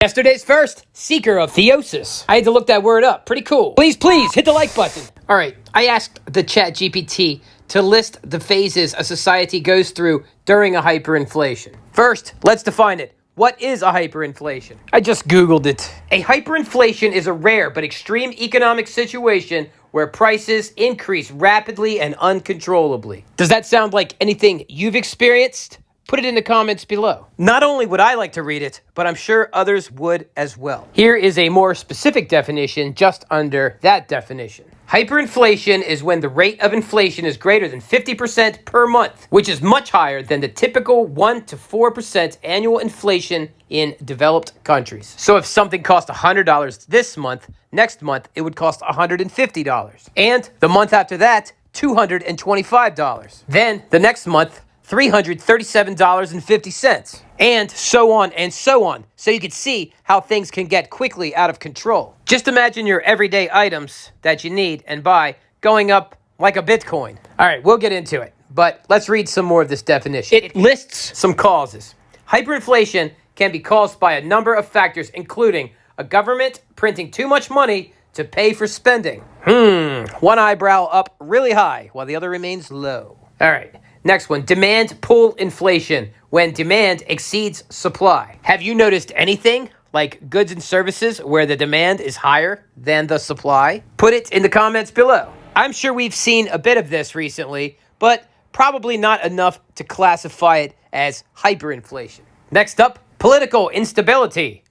Yesterday's first, seeker of theosis. I had to look that word up. Pretty cool. Please hit the like button. All right, I asked the chat GPT to list the phases a society goes through during a hyperinflation. First, let's define it. What is a hyperinflation? I just Googled it. A hyperinflation is a rare but extreme economic situation where prices increase rapidly and uncontrollably. Does that sound like anything you've experienced? Put it in the comments below. Not only would I like to read it, but I'm sure others would as well. Here is a more specific definition just under that definition. Hyperinflation is when the rate of inflation is greater than 50% per month, which is much higher than the typical 1 to 4% annual inflation in developed countries. So if something cost $100 this month, next month it would cost $150. And the month after that, $225. Then the next month, $337.50. And so on and so on. So you can see how things can get quickly out of control. Just imagine your everyday items that you need and buy going up like a Bitcoin. All right, we'll get into it. But let's read some more of this definition. It lists some causes. Hyperinflation can be caused by a number of factors, including a government printing too much money to pay for spending. One eyebrow up really high while the other remains low. All right. Next one, demand pull inflation, when demand exceeds supply. Have you noticed anything like goods and services where the demand is higher than the supply? Put it in the comments below. I'm sure we've seen a bit of this recently, but probably not enough to classify it as hyperinflation. Next up, political instability.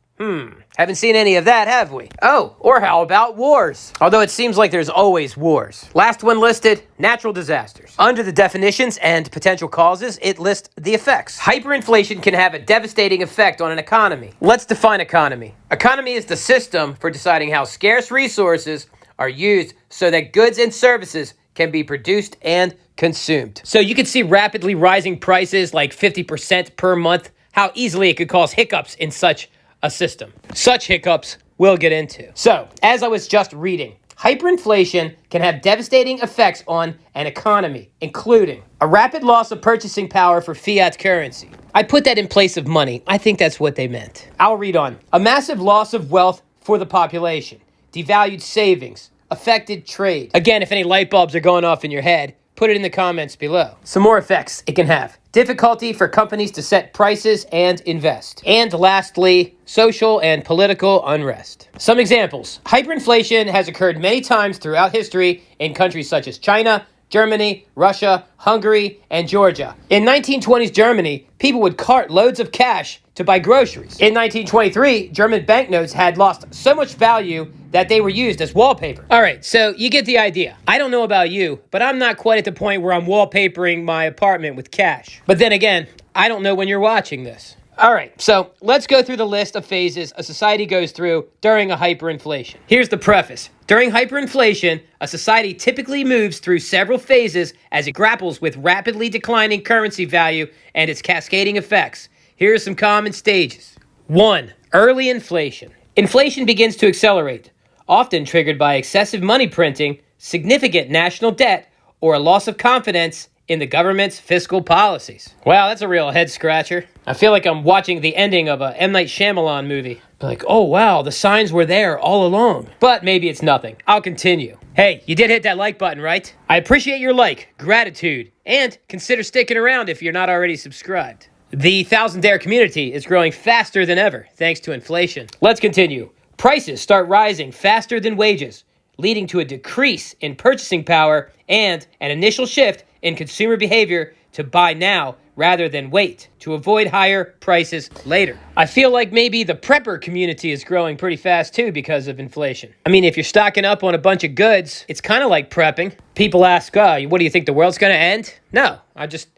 Haven't seen any of that, have we? Oh, or how about wars? Although it seems like there's always wars. Last one listed, natural disasters. Under the definitions and potential causes, it lists the effects. Hyperinflation can have a devastating effect on an economy. Let's define economy. Economy is the system for deciding how scarce resources are used so that goods and services can be produced and consumed. So you can see rapidly rising prices like 50% per month, how easily it could cause hiccups in such a system. Such hiccups we'll get into. So, as I was just reading, hyperinflation can have devastating effects on an economy, including a rapid loss of purchasing power for fiat currency. I put that in place of money. I think that's what they meant. I'll read on. A massive loss of wealth for the population, devalued savings, affected trade. Again, if any light bulbs are going off in your head, put it in the comments below. Some more effects it can have. Difficulty for companies to set prices and invest. And lastly, social and political unrest. Some examples. Hyperinflation has occurred many times throughout history in countries such as China, Germany, Russia, Hungary, and Georgia. In 1920s Germany, people would cart loads of cash to buy groceries. In 1923, German banknotes had lost so much value that they were used as wallpaper. All right, so you get the idea. I don't know about you, but I'm not quite at the point where I'm wallpapering my apartment with cash. But then again, I don't know when you're watching this. All right, so let's go through the list of phases a society goes through during a hyperinflation. Here's the preface. During hyperinflation, a society typically moves through several phases as it grapples with rapidly declining currency value and its cascading effects. Here are some common stages. 1. Early inflation. Inflation begins to accelerate, often triggered by excessive money printing, significant national debt, or a loss of confidence in the government's fiscal policies. Wow, that's a real head-scratcher. I feel like I'm watching the ending of a M. Night Shyamalan movie. Like, oh wow, the signs were there all along. But maybe it's nothing. I'll continue. Hey, you did hit that like button, right? I appreciate your like, gratitude, and consider sticking around if you're not already subscribed. The Thousandaire community is growing faster than ever, thanks to inflation. Let's continue. Prices start rising faster than wages, leading to a decrease in purchasing power and an initial shift in consumer behavior to buy now rather than wait to avoid higher prices later. I feel like maybe the prepper community is growing pretty fast too because of inflation. I mean, if you're stocking up on a bunch of goods, it's kind of like prepping. People ask, what do you think, the world's going to end? No, I just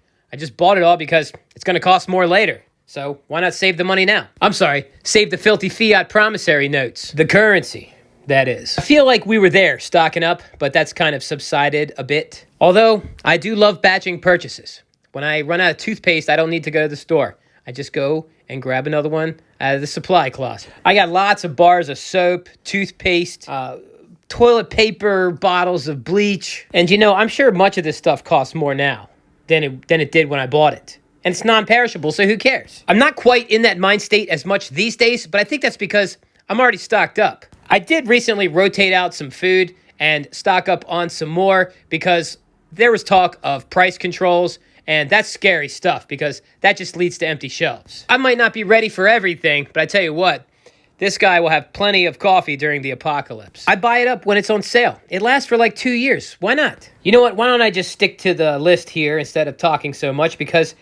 bought it all because it's going to cost more later. So why not save the money now? I'm sorry, save the filthy fiat promissory notes. The currency, that is. I feel like we were there stocking up, but that's kind of subsided a bit. Although, I do love batching purchases. When I run out of toothpaste, I don't need to go to the store. I just go and grab another one out of the supply closet. I got lots of bars of soap, toothpaste, toilet paper, bottles of bleach. And I'm sure much of this stuff costs more now than it did when I bought it. and it's non-perishable, so who cares? I'm not quite in that mind state as much these days, but I think that's because I'm already stocked up. I did recently rotate out some food and stock up on some more because there was talk of price controls, and that's scary stuff because that just leads to empty shelves. I might not be ready for everything, but I tell you what, this guy will have plenty of coffee during the apocalypse. I buy it up when it's on sale. It lasts for like 2 years. Why not? You know what? Why don't I just stick to the list here instead of talking so much? Because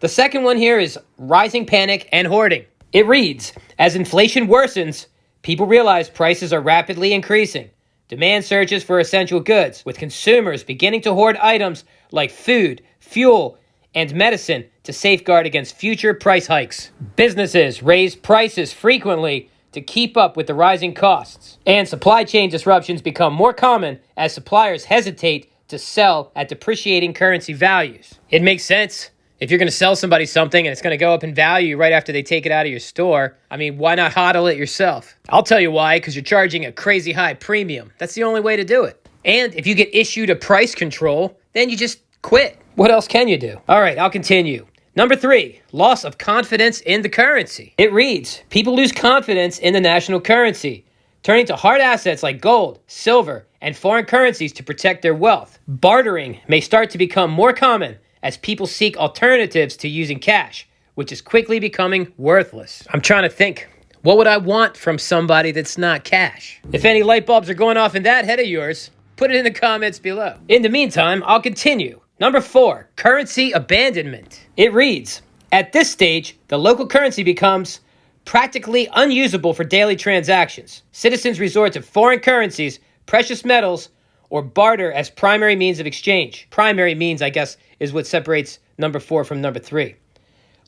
the second one here is rising panic and hoarding. It reads, as inflation worsens, people realize prices are rapidly increasing. Demand surges for essential goods, with consumers beginning to hoard items like food, fuel, and medicine to safeguard against future price hikes. Businesses raise prices frequently to keep up with the rising costs, and supply chain disruptions become more common as suppliers hesitate to sell at depreciating currency values. It makes sense. If you're going to sell somebody something and it's going to go up in value right after they take it out of your store, I mean, why not hodl it yourself? I'll tell you why, because you're charging a crazy high premium. That's the only way to do it. And if you get issued a price control, then you just quit. What else can you do? All right, I'll continue. Number 3, loss of confidence in the currency. It reads, people lose confidence in the national currency, turning to hard assets like gold, silver, and foreign currencies to protect their wealth. Bartering may start to become more common as people seek alternatives to using cash, which is quickly becoming worthless. I'm trying to think, what would I want from somebody that's not cash? If any light bulbs are going off in that head of yours, put it in the comments below. In the meantime, I'll continue. Number 4, currency abandonment. It reads, at this stage, the local currency becomes practically unusable for daily transactions. Citizens resort to foreign currencies, precious metals, or barter as primary means of exchange. Primary means, I guess, is what separates number 4 from number 3.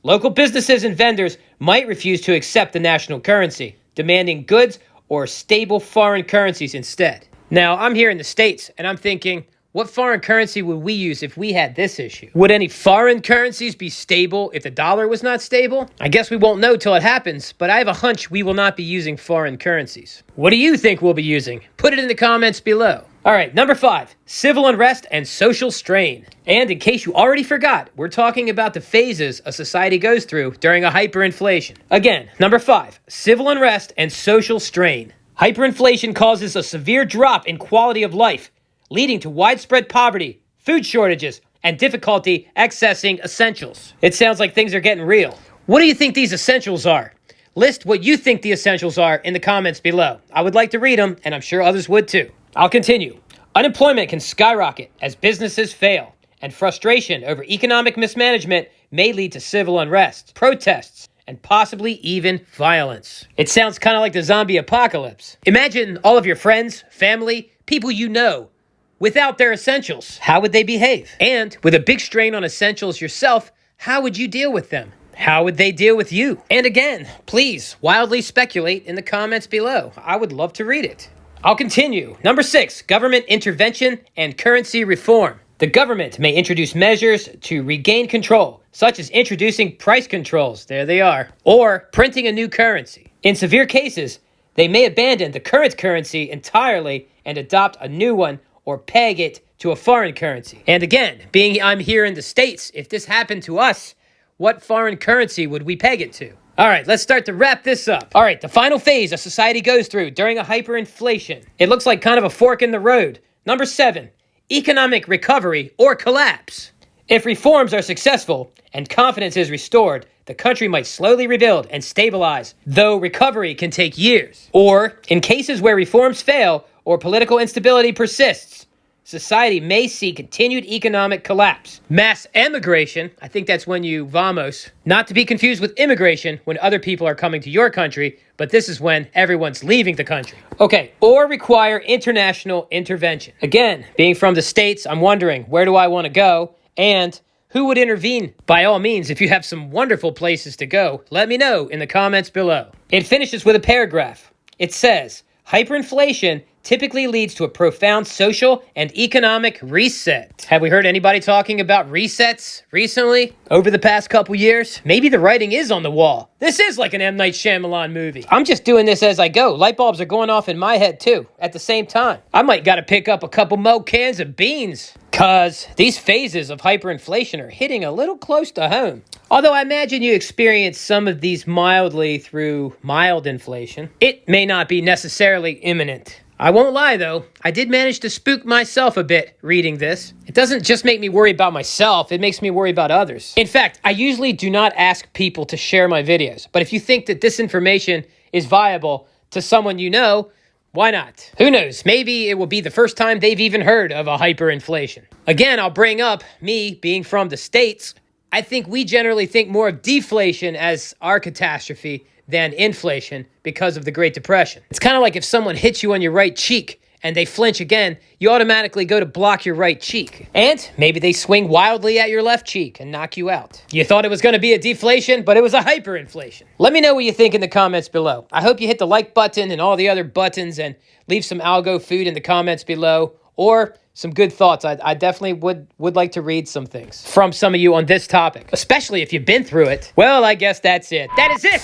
Local businesses and vendors might refuse to accept the national currency, demanding goods or stable foreign currencies instead. Now, I'm here in the States, and I'm thinking, what foreign currency would we use if we had this issue? Would any foreign currencies be stable if the dollar was not stable? I guess we won't know till it happens, but I have a hunch we will not be using foreign currencies. What do you think we'll be using? Put it in the comments below. All right, number 5, civil unrest and social strain. And in case you already forgot, we're talking about the phases a society goes through during a hyperinflation. Again, number 5, civil unrest and social strain. Hyperinflation causes a severe drop in quality of life, leading to widespread poverty, food shortages, and difficulty accessing essentials. It sounds like things are getting real. What do you think these essentials are? List what you think the essentials are in the comments below. I would like to read them, and I'm sure others would too. I'll continue. Unemployment can skyrocket as businesses fail, and frustration over economic mismanagement may lead to civil unrest, protests, and possibly even violence. It sounds kind of like the zombie apocalypse. Imagine all of your friends, family, people you know, without their essentials. How would they behave? And with a big strain on essentials yourself, how would you deal with them? How would they deal with you? And again, please wildly speculate in the comments below. I would love to read it. I'll continue. Number 6, government intervention and currency reform. The government may introduce measures to regain control, such as introducing price controls, there they are, or printing a new currency. In severe cases, they may abandon the current currency entirely and adopt a new one or peg it to a foreign currency. And again, being I'm here in the States, if this happened to us, what foreign currency would we peg it to? All right, let's start to wrap this up. All right, the final phase a society goes through during a hyperinflation. It looks like kind of a fork in the road. Number 7, economic recovery or collapse. If reforms are successful and confidence is restored, the country might slowly rebuild and stabilize, though recovery can take years. Or, in cases where reforms fail or political instability persists, society may see continued economic collapse. Mass emigration, I think that's when you vamos, not to be confused with immigration when other people are coming to your country, but this is when everyone's leaving the country. Okay, or require international intervention. Again, being from the States, I'm wondering, where do I want to go? And who would intervene? By all means, if you have some wonderful places to go, let me know in the comments below. It finishes with a paragraph. It says, hyperinflation typically leads to a profound social and economic reset. Have we heard anybody talking about resets recently? Over the past couple years? Maybe the writing is on the wall. This is like an M. Night Shyamalan movie. I'm just doing this as I go. Light bulbs are going off in my head too, at the same time. I might gotta pick up a couple more cans of beans. Because these phases of hyperinflation are hitting a little close to home. Although I imagine you experience some of these mildly through mild inflation, it may not be necessarily imminent. I won't lie, though. I did manage to spook myself a bit reading this. It doesn't just make me worry about myself, it makes me worry about others. In fact, I usually do not ask people to share my videos. But if you think that this information is viable to someone you know, why not? Who knows? Maybe it will be the first time they've even heard of a hyperinflation. Again, I'll bring up me being from the States. I think we generally think more of deflation as our catastrophe than inflation because of the Great Depression. It's kind of like if someone hits you on your right cheek and they flinch again, you automatically go to block your right cheek. And maybe they swing wildly at your left cheek and knock you out. You thought it was going to be a deflation, but it was a hyperinflation. Let me know what you think in the comments below. I hope you hit the like button and all the other buttons and leave some algo food in the comments below or some good thoughts. I definitely would like to read some things from some of you on this topic, especially if you've been through it. Well, I guess that's it. That is it.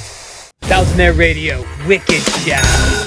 Baltimore Radio, Wicked Show.